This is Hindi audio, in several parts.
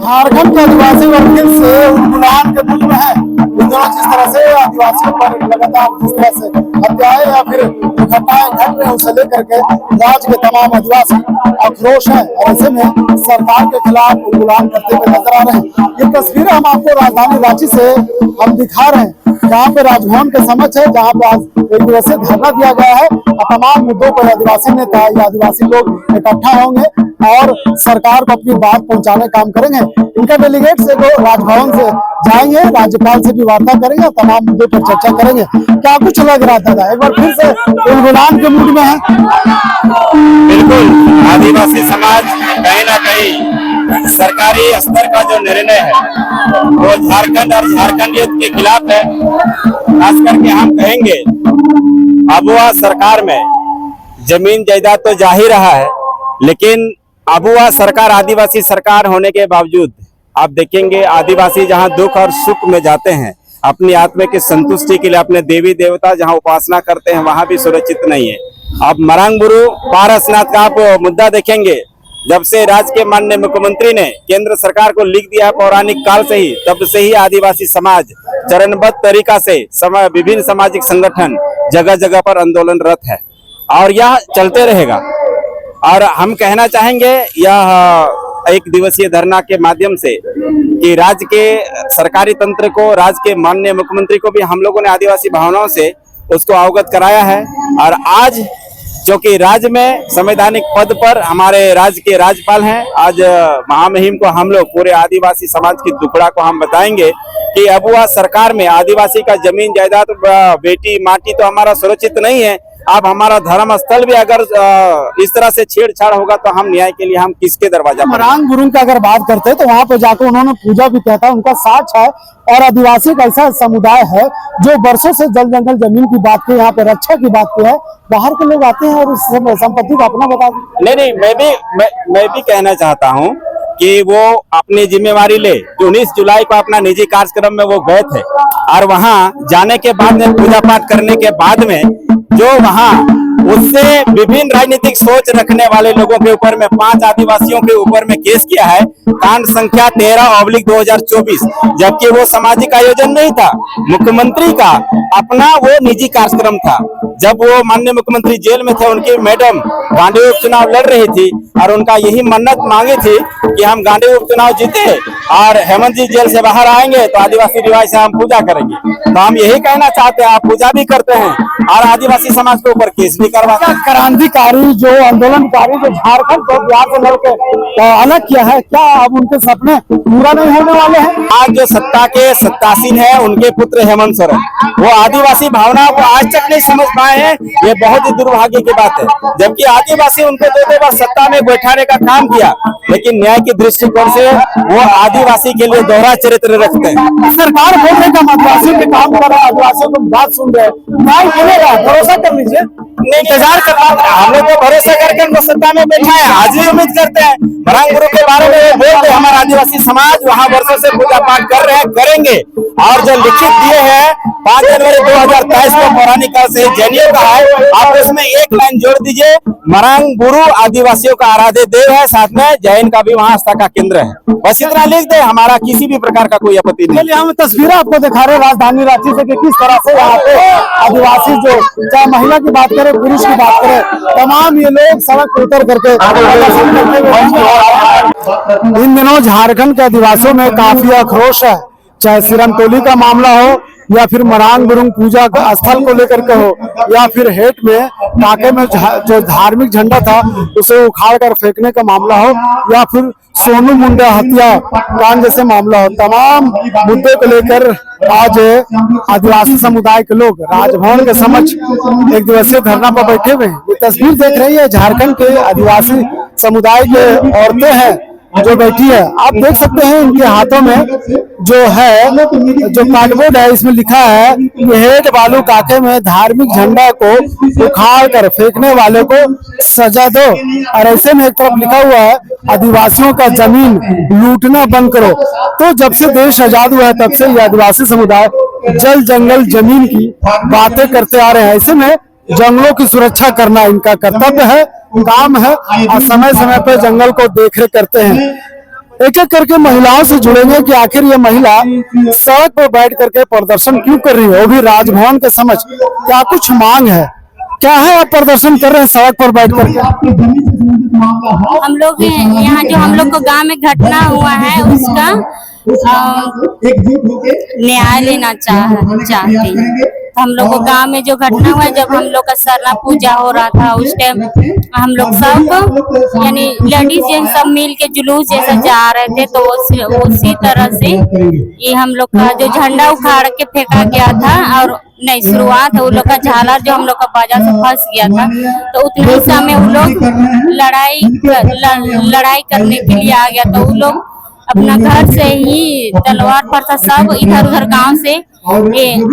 झारखंड के आदिवासी वर्ग से उन्मूलन के मूल में है। जिस तरह से आदिवासियों पर लगातार जिस तरह से हत्याएं या फिर घटनाएं घट रही है, उसे लेकर के राज्य के तमाम आदिवासी आक्रोश है और ऐसे में सरकार के खिलाफ उन्मूलन करते हुए नजर आ रहे हैं। ये तस्वीरें हम आपको राजधानी रांची से हम दिखा रहे हैं, जहाँ पे राजभवन के समक्ष है, जहाँ पे आज एक दिवसीय धरना दिया गया है और तमाम मुद्दों पर आदिवासी नेता या आदिवासी लोग इकट्ठा होंगे और सरकार को अपनी बात पहुंचाने का काम करेंगे। इनका डेलीगेट से वो राजभवन से जाएंगे, राज्यपाल से भी वार्ता करेंगे और तमाम मुद्दों पर चर्चा करेंगे। क्या कुछ लग रहा था, एक बार फिर से उन्मूलन के मूड में है। बिल्कुल, आदिवासी समाज कहीं ना कहीं सरकारी स्तर का जो निर्णय है वो झारखंड और झारखंडियत के खिलाफ है। खास करके हम कहेंगे अबुआ सरकार में जमीन जायदाद तो जा ही रहा है, लेकिन अबुआ सरकार आदिवासी सरकार होने के बावजूद आप देखेंगे आदिवासी जहां दुख और सुख में जाते हैं, अपनी आत्मा की संतुष्टि के लिए अपने देवी देवता जहां उपासना करते हैं वहां भी सुरक्षित नहीं है। अब मरांग बुरु पारसनाथ का आप मुद्दा देखेंगे, जब से राज्य के माननीय मुख्यमंत्री ने केंद्र सरकार को लिख दिया पौराणिक काल से ही, तब से ही आदिवासी समाज चरणबद्ध तरीका से विभिन्न सामाजिक संगठन जगह जगह पर आंदोलनरत है और यह चलते रहेगा। और हम कहना चाहेंगे यह एक दिवसीय धरना के माध्यम से कि राज्य के सरकारी तंत्र को, राज्य के माननीय मुख्यमंत्री को भी हम लोगों ने आदिवासी भावनाओं से उसको अवगत कराया है। और आज जो कि राज्य में संवैधानिक पद पर हमारे राज्य के राज्यपाल हैं, आज महामहिम को हम लोग पूरे आदिवासी समाज की दुखड़ा को हम बताएंगे कि अबुआ सरकार में आदिवासी का जमीन जायदाद, बेटी माटी तो हमारा सुरक्षित नहीं है। अब हमारा धर्म स्थल भी अगर इस तरह से छेड़छाड़ होगा तो हम न्याय के लिए हम किसके दरवाजा पर? मरांग गुरुंग का अगर बात करते हैं तो वहाँ पे जाकर उन्होंने पूजा भी किया था, उनका साक्ष है। और आदिवासी का ऐसा समुदाय है जो वर्षों से जल जंगल जमीन की बात की, यहाँ पे रक्षा की बात की है। बाहर के लोग आते हैं और उस संपत्ति को अपना बता नहीं, मैं भी कहना चाहता हूँ कि वो अपनी जिम्मेवारी ले। 19 जुलाई को अपना निजी कार्यक्रम में वो गए थे और वहाँ जाने के बाद में पूजा पाठ करने के बाद में जो वहाँ उससे विभिन्न राजनीतिक सोच रखने वाले लोगों के ऊपर में 5 आदिवासियों के ऊपर में केस किया है, कांड संख्या 13/2024, जबकि वो सामाजिक आयोजन नहीं था, मुख्यमंत्री का अपना वो निजी कार्यक्रम था। जब वो माननीय मुख्यमंत्री जेल में थे, उनकी मैडम गांधी उपचुनाव लड़ रही थी और उनका यही मन्नत मांगी थी कि हम गांधी उपचुनाव जीते और हेमंत जी जेल से बाहर आएंगे तो आदिवासी रिवाज से हम पूजा करेंगे। तो हम यही कहना चाहते हैं, आप पूजा भी करते हैं और आदिवासी समाज के ऊपर केस भी करवाते हैं। क्रांतिकारी जो आंदोलनकारी जो झारखंड को बिहार से लड़के अलग किया है, क्या अब उनके सपने पूरा नहीं होने वाले हैं? आज जो सत्ता के सत्तासीन है उनके पुत्र हेमंत सोरेन, वो आदिवासी भावनाओं को आज तक नहीं समझ पाए हैं। ये बहुत ही दुर्भाग्य की बात है, जबकि आदिवासी उनको 2 बार सत्ता में बैठाने का काम किया, लेकिन न्याय की दृष्टिकोण से वो आदिवासी के लिए दोहरा चरित्र रखते हैं। सरकार बोल रहे काम आदिवासियों के काम कर रहा है, आदिवासियों को बात सुन रहे, न्याय मिलेगा, भरोसा कर लीजिए। इंतजार करना, हम लोग को भरोसा करके उनको सत्ता में बैठा है, आज भी उम्मीद करते हैं। मरांग गुरु के बारे में बोलते हमारा आदिवासी समाज वहाँ वर्षों से पूजा पाठ कर रहे हैं, करेंगे। और जो लिखित दिए हैं 5 जनवरी 2023 को पौराणिक काल से जैनियों का है, आप उसमें एक लाइन जोड़ दीजिए, मरांग गुरु आदिवासियों का आराध्य देव है, साथ में जैन का भी वहाँ आस्था का केंद्र है। बस इतना लिख दे, हमारा किसी भी प्रकार का कोई आपत्ति नहीं। चलिए हम तस्वीरें आपको दिखा रहे हैं राजधानी रांची से कि किस तरह से यहाँ पे आदिवासी जो चाहे महिला की बात करें, पुरुष की बात करें, तमाम ये लोग सड़क पर उतर करके इन दिनों झारखंड के आदिवासियों में काफी आक्रोश है, चाहे सिरमटोली का मामला हो या फिर मरांग गुरुंग पूजा का स्थल को लेकर के हो या फिर हेट में काके में जो धार्मिक झंडा था उसे उखाड़ कर फेंकने का मामला हो या फिर सोनू मुंडा हत्या कांड जैसे मामला हो, तमाम मुद्दों को लेकर आज आदिवासी समुदाय के लोग राजभवन के समक्ष एक दिवसीय धरना पर बैठे हुए हैं। ये तस्वीर देख रही है झारखंड के आदिवासी समुदाय के औरतें हैं जो बैठी है। आप देख सकते हैं इनके हाथों में जो है जो कार्डबोर्ड है, इसमें लिखा है कि हेट बालू काके में धार्मिक झंडा को उखाड़ कर फेंकने वाले को सजा दो। और ऐसे में एक तरफ लिखा हुआ है आदिवासियों का जमीन लूटना बंद करो। तो जब से देश आजाद हुआ है तब से ये आदिवासी समुदाय जल जंगल जमीन की बातें करते आ रहे हैं। ऐसे में जंगलों की सुरक्षा करना इनका कर्तव्य है, काम है और समय समय पर जंगल को देखरेख करते हैं। एक एक करके महिलाओं से जुड़ेंगे कि आखिर ये महिला सड़क पर बैठ करके प्रदर्शन क्यों कर रही है, वो भी राजभवन के समझ। क्या कुछ मांग है, क्या है आप प्रदर्शन कर रहे हैं सड़क पर बैठ करके? हम लोग यहाँ जो हम लोग को गांव में घटना हुआ है उसका न्याय लेना चाहते हैं। तो हम लोग को गांव में जो घटना हुआ, जब हम लोग का सरना पूजा हो रहा था उस टाइम हम लोग सब यानी लेडीज जेंट्स सब मिल के जुलूस जैसा जा रहे थे, तो उसी तरह से ये हम लोग का जो झंडा उखाड़ के फेंका गया था, और नहीं शुरुआत है वो लोग का झालर जो हम लोग का बाजा से फंस गया था, तो उतने ही समय वो लोग लड़ाई करने के लिए आ गया। तो वो लोग अपना घर से ही तलवार फरसा सब इधर उधर गांव से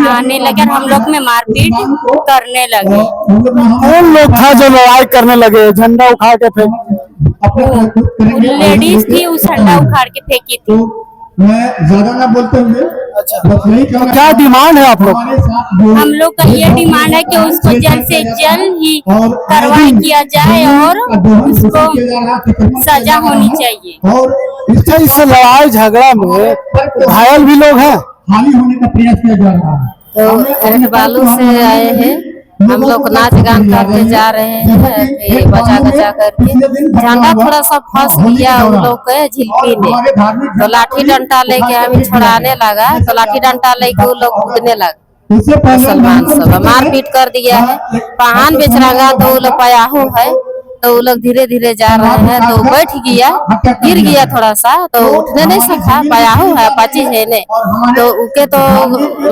आने लगे और हम लोग में मारपीट करने लगे। कौन लोग था जो लड़ाई करने लगे, झंडा उखाड़ के फेंक? लेडीज थी, उस झंडा उखाड़ के फेंकी थी। मैं ज्यादा ना बोलते हुए तो क्या डिमांड है आप लोग? हम लोग का ये डिमांड है कि उसको जल्द से जल्द ही कार्रवाई किया जाए और उसको सजा होनी चाहिए। और अच्छा, इस लड़ाई झगड़ा में घायल भी लोग हैं? हानि होने का प्रयास किया जा रहा है। तो रखबालू से आए हैं, हम लोग नाच गान करके जा रहे हैं, बजा गजा करके झंडा थोड़ा सा फंस गया उन लोग के झिलकी में, तो लाठी डंडा लेके हमें छुड़ाने लगा, तो लाठी डंडा लेके वो लोग कूदने लगा। मुसलमान सब मारपीट कर दिया है। पहान बेच रहा तो वो लोग पयाहू है, तो वो लोग धीरे धीरे जा रहे हैं, तो बैठ गया, गिर गया थोड़ा सा, तो उठने नहीं सका, पयाहू है पाची है ने, तो उके तो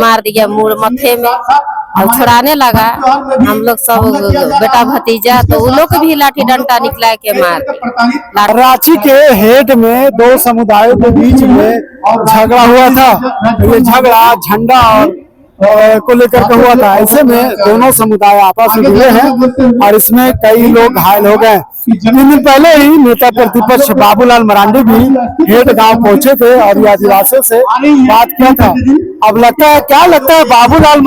मार दिया मुड़ मथे में, और छुड़ाने लगा। हम लोग सब बेटा भतीजा, तो वो लोग भी लाठी डंडा निकला के मार। रांची के हेड में दो समुदायों के बीच में झगड़ा हुआ था, ये झगड़ा झंडा और को लेकर के हुआ था। ऐसे में दोनों समुदाय आपस में जुड़े हैं और इसमें कई लोग घायल हो गए। 3 दिन पहले ही नेता प्रतिपक्ष बाबूलाल मरांडी भी हेड गांव पहुंचे थे और ये आदिवासियों से बात किया था। अब लगता है, क्या लगता है, बाबूलाल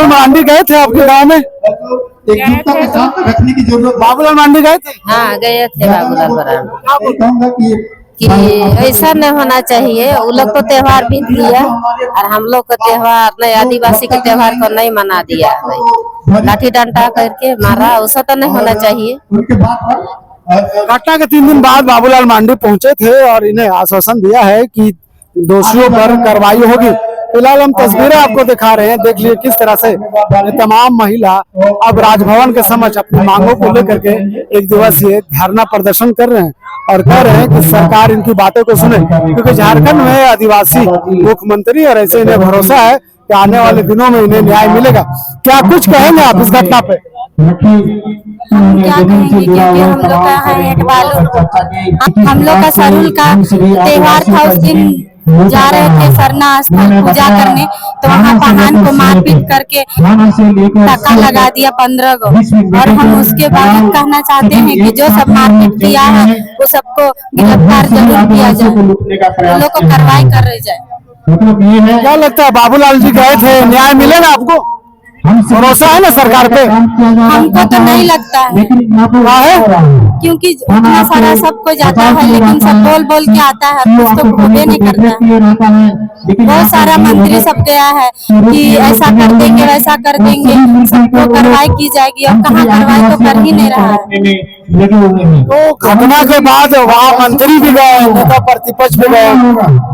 मरांडी गए थे आपके गांव में? एकजुटता के साथ रखने की जरूरत। बाबूलाल मरांडी गए थे? हाँ गए थे बाबूलाल मरांडी। कहूँगा कि ऐसा नहीं होना चाहिए। वो लोग तो त्योहार बीत लिया और हम लोग का त्योहार नहीं, आदिवासी के त्योहार को नहीं मना दिया, लाठी डंडा करके मारा, ऐसा तो नहीं होना चाहिए। घटना के 3 दिन बाद बाबूलाल मरांडी पहुंचे थे और इन्हें आश्वासन दिया है कि दोषियों पर कार्रवाई होगी। फिलहाल हम तस्वीरें आपको दिखा रहे हैं, देख लीजिए किस तरह से ये तमाम महिला अब राजभवन के समक्ष अपनी मांगों को लेकर के एक दिवसीय धरना प्रदर्शन कर रहे हैं और कह रहे हैं कि सरकार इनकी बातों को सुने, क्योंकि झारखंड में आदिवासी मुख्यमंत्री और ऐसे इन्हें भरोसा है कि आने वाले दिनों में इन्हें न्याय मिलेगा। क्या कुछ कहेंगे आप इस घटना पे? हम क्या कहेंगे, क्योंकि हम लोग का है हेटबालू, हम लोग का सरुल का त्योहार था, उस दिन जा रहे थे सरना स्थल पूजा करने, तो वहाँ पहान को मारपीट करके धक्का लगा दिया 15 गो। और हम उसके बाद कहना चाहते हैं कि जो सब मारपीट किया है वो सबको गिरफ्तार जरूर किया जाए, उन लोग को कार्रवाई कर जाए। क्या लगता है, बाबूलाल जी गए थे, न्याय मिलेगा आपको? भरोसा है ना सरकार पे? हमको तो नहीं लगता है, क्योंकि उतना सारा सबको जाता है, लेकिन सब बोल बोल के आता है, कुछ तो होबे नहीं करता है। बहुत सारा मंत्री सब गया है कि ऐसा कर देंगे वैसा कर देंगे, सबको कार्रवाई की जाएगी, और कहाँ कार्रवाई तो कर ही नहीं रहा है। तो घटना के बाद वहाँ मंत्री भी गए, नेता प्रतिपक्ष भी गए,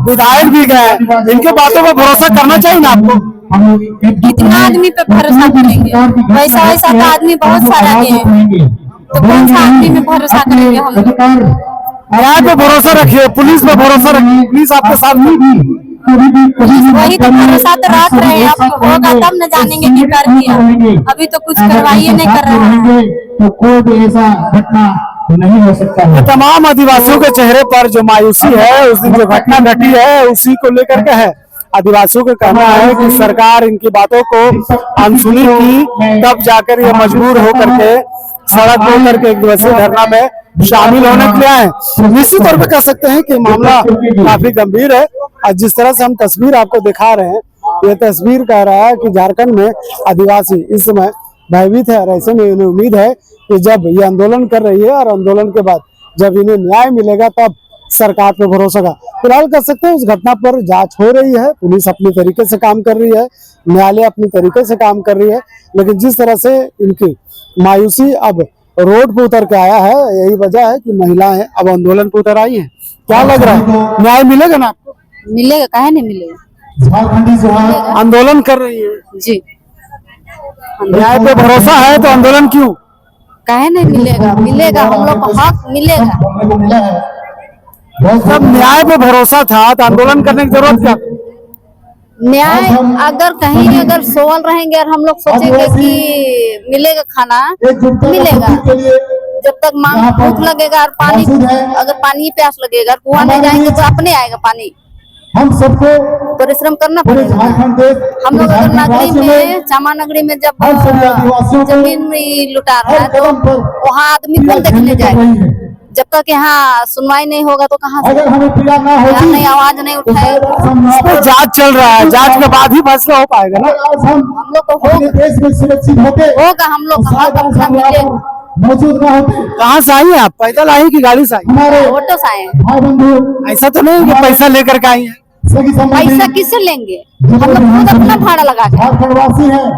विधायक भी गए, इनके बातों पर भरोसा करना चाहिए ना आपको? कितना आदमी पे भरोसा करेंगे? वैसा वैसा तो आदमी बहुत सारा गए हैं, तो कौन सा आदमी में भरोसा करेंगे हम? न्याय पे भरोसा रखिए, पुलिस पे भरोसा रखिए, पुलिस आपके साथ नहीं। वही तो भरोसा तो रख रहे हैं, अब होगा तब न जानेंगे कि कर दिया, अभी तो कुछ कार्रवाई नहीं कर रहा है। तो कोई ऐसा घटना नहीं हो सकता है। तमाम आदिवासियों के चेहरे पर जो मायूसी है, उस दिन जो घटना घटी है उसी को लेकर के है। आदिवासियों का कहना है कि सरकार इनकी बातों को अनसुनी की, तब जाकर ये मजबूर होकर के सड़क पर करके एक दिवसीय धरना में शामिल होने के लिए आए। निश्चित तौर पर कह सकते हैं कि मामला काफी गंभीर है और जिस तरह से हम तस्वीर आपको दिखा रहे हैं, ये तस्वीर कह रहा है कि झारखंड में आदिवासी इस समय भयभीत है और ऐसे में इन्हें उम्मीद है कि जब ये आंदोलन कर रही है और आंदोलन के बाद जब इन्हें न्याय मिलेगा तब सरकार पे भरोसा का। फिलहाल कह सकते हैं उस घटना पर जांच हो रही है, पुलिस अपने तरीके से काम कर रही है, न्यायालय अपने तरीके से काम कर रही है, लेकिन जिस तरह से इनकी मायूसी अब रोड पे उतर के आया है, यही वजह है कि महिलाएं अब आंदोलन पे उतर आई हैं। क्या लग रहा है, न्याय मिलेगा ना आपको? मिलेगा, काहे नहीं मिलेगा। झारखंडी जो है आंदोलन कर रही है, जी, न्याय पे भरोसा है तो आंदोलन क्यों? काहे नहीं मिलेगा, मिलेगा, हम लोग को हक मिलेगा। हमने को मिला है। जब न्याय पे भरोसा था तो आंदोलन करने की जरूरत क्या? न्याय अगर कहीं अगर सोवल रहेंगे और हम लोग सोचेंगे कि मिलेगा खाना, मिलेगा। जब तक मांग भूख लगेगा और पानी, अगर पानी ही प्यास लगेगा, कुआं नहीं जाएंगे तो अपने आएगा पानी। हम सबको परिश्रम करना पूरे पड़ेगा। झारखंड देश, हम लोग अगर नगरी में, चामा नगरी में जब हम सभी आदिवासियों को जमीन में लुटा रहा है तो कदम पर वहाँ आदमी कौन देखने जाएगा? जब तक यहाँ सुनवाई नहीं होगा तो कहाँ से? अगर हमें पीड़ा ना यहाँ होती नहीं आवाज नहीं उठाएगा। तो जांच चल रहा है, जांच के बाद ही फैसला हो पाएगा ना। आज हम हम लोग को अपने होगा, देश में सुरक्षित होते होगा, हम लोग का हक अपना मिलेगा। मौजूद ना होते, कहाँ से आई है आप? पैदल आई कि गाड़ी से आई? हमारे ऑटो से आए हैं। भाई बंधु ऐसा तो नहीं कि पैसा लेकर के आई है। सभी संबंधी पैसा किससे लेंगे? हम लोग खुद अपना भाड़ा लगा के झारखंड वासी हैं,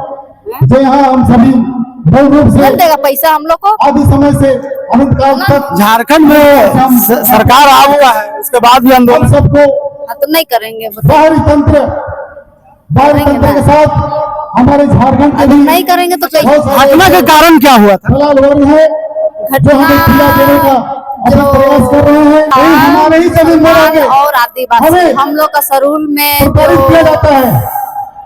जो यहाँ हम सभी मूल रूप से मिल देगा पैसा हम लोग को। आदि समय से अनंत काल तक झारखंड में सरकार आपका है, उसके बाद भी हम आंदोलन। सबको हाँ तो नहीं करेंगे, बाहरी तंत्र के साथ हमारे झारखंड के अगर भी नहीं करेंगे तो कैसे? बहुत सारे घटना के कारण क्या हुआ था? दलाल वर्ग है जो हमें पीड़ा देने का अपना प्रयास कर रहे हैं। यही हमारे ही जमीन में मुसलमान आके और आदिवासी हमें हम लोग का सरूल में प्रताड़ित किया जो जाता है,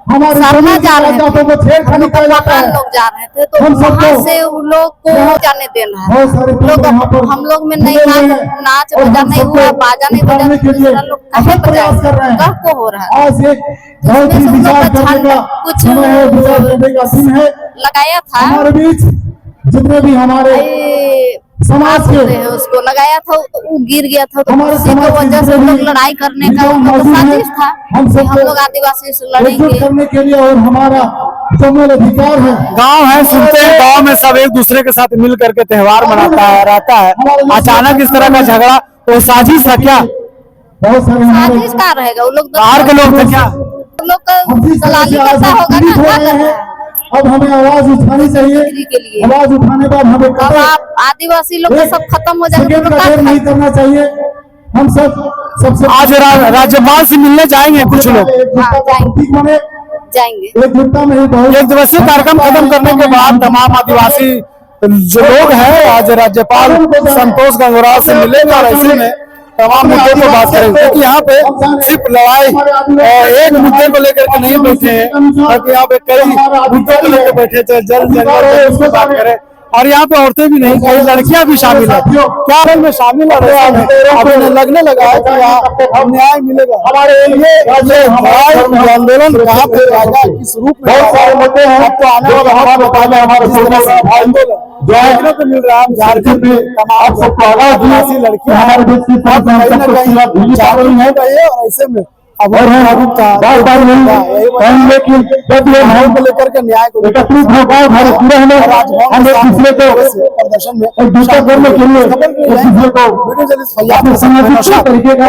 हमारे सरना जमीन जा के रहे कागजातों को थे, छेड़खानी किया जाता मकान है। लोग जा रहे थे तो हम सबको वहाँ से उन लोग को जाने देना है। बहुत सारे लोग यहाँ पर हम लोग में नहीं मिले हुए हैं नाच और बजा हम नहीं सबको हुआ, बाजा नहीं बजा, उतारने के लिए दूसरा लोग कहे अथक प्रयास कर रहे हैं। कह को हो रहा है। आज एक बहुत ही इसमें से उन लोग विचार का करने का कुछ समय है, विचार करने का दिन है। लगाया था, हमारे बीच जितने भी हमारे ये समाज बोलते के हैं उसको लगाया था, तो वो गिर गया था, तो हमारे उसी की समाज के वजह से जितने लोग भी लड़ाई करने का विद्वान उनका तो मौजूद हैं, साजिश था हम कि सबको हम लोग आदिवासी से एकजुट लड़ेंगे। करने के लिए और हमारा जो मूल अधिकार है गांव है, सुनते हैं गांव में सब एक दूसरे के साथ मिल करके त्योहार मनाता है, रहता है। अचानक इस तरह का झगड़ा, वो साजिश था क्या? बहुत सारे हमारे साजिश का रहेगा, वो लोग बाहर के लोग थे क्या? वो लोग का हम जिस तरह दलाली से आज करता हम होगा ना, पीड़ित हो क्या रहे करना हैं, है? अब हमें आवाज उठानी चाहिए। बिक्री के लिए आवाज उठाने बाद हमें अब आप आदिवासी लोग का सब खत्म हो जाएगा सेकंड तो का देर नहीं क्या करना चाहिए। हम सब सबसे आज राज्यपाल से मिलने जाएंगे कुछ लोग। एकजुटता का प्रतीक बने, जाएंगे? एकजुटता में ही बहुत एक दिवसीय कार्यक्रम खत्म करने के बाद तमाम आदिवासी जो लोग हैं आज राज्यपाल संतोष गंगवार से मिलेंगे और ऐसे में तमाम मुद्दों पर बात करेंगे, क्योंकि यहाँ पे सिर्फ लड़ाई और एक मुद्दे को लेकर के नहीं बैठे हैं, बल्कि यहाँ पे कई मुद्दों को लेकर बैठे थे। जल जंगल उसमें बात करें, और यहाँ पे औरतें भी नहीं, कई लड़कियां भी शामिल है। क्या रंग में शामिल है? अब इन्हें लगने लगा है कि यहाँ न्याय मिलेगा। हमारे ये आंदोलन कहाँ पे जाएगा, किस रूप में? बहुत सारे मुद्दे हैं, अब तो आने वाला हमारा बताया हमारे आंदोलन देखने को मिल रहा है। झारखंड में तमाम सबको आदिवासी लड़कियां हमारे देश की कहीं ना कहीं जागरूक है और ऐसे में अब जागरूकता लेकिन जब ये भाव को लेकर के न्याय को एकत्रित हो गए हम एक दूसरे को प्रदर्शन में एक दूसरे करने के लिए एक दूसरे को अपने संगठित तरीके का